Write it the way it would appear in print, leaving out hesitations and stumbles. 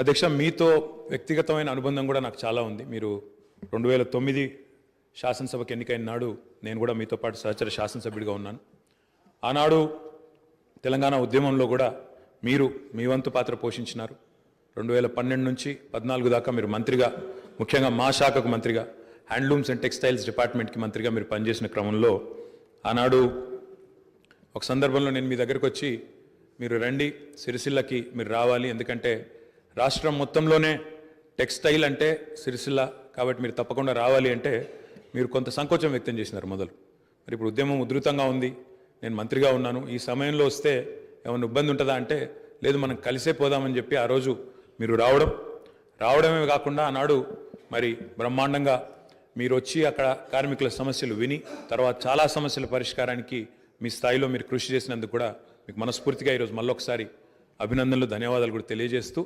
అధ్యక్ష, మీతో వ్యక్తిగతమైన అనుబంధం కూడా నాకు చాలా ఉంది. మీరు 2009 శాసనసభకు ఎన్నికైన నాడు నేను కూడా మీతో పాటు సహచర శాసనసభ్యుడిగా ఉన్నాను. ఆనాడు తెలంగాణ ఉద్యమంలో కూడా మీరు మీ వంతు పాత్ర పోషించినారు. 2012 నుంచి 14 దాకా మీరు మంత్రిగా, ముఖ్యంగా మా శాఖకు మంత్రిగా, హ్యాండ్లూమ్స్ అండ్ టెక్స్టైల్స్ డిపార్ట్మెంట్కి మంత్రిగా మీరు పనిచేసిన క్రమంలో ఆనాడు ఒక సందర్భంలో నేను మీ దగ్గరకు వచ్చి, మీరు రండి సిరిసిల్లకి, మీరు రావాలి, ఎందుకంటే రాష్ట్రం మొత్తంలోనే టెక్స్టైల్ అంటే సిరిసిల్ల, కాబట్టి మీరు తప్పకుండా రావాలి అంటే మీరు కొంత సంకోచం వ్యక్తం చేసినారు మొదలు. మరి ఇప్పుడు ఉద్యమం ఉధృతంగా ఉంది, నేను మంత్రిగా ఉన్నాను, ఈ సమయంలో వస్తే ఏమైనా ఇబ్బంది ఉంటుందా అంటే, లేదు మనం కలిసే పోదామని చెప్పి ఆ రోజు మీరు రావడమే కాకుండా ఆనాడు మరి బ్రహ్మాండంగా మీరు వచ్చి అక్కడ కార్మికుల సమస్యలు విని తర్వాత చాలా సమస్యల పరిష్కారానికి మీ స్థాయిలో మీరు కృషి చేసినందుకు కూడా మీకు మనస్ఫూర్తిగా ఈరోజు మళ్ళొకసారి అభినందనలు, ధన్యవాదాలు కూడా తెలియజేస్తూ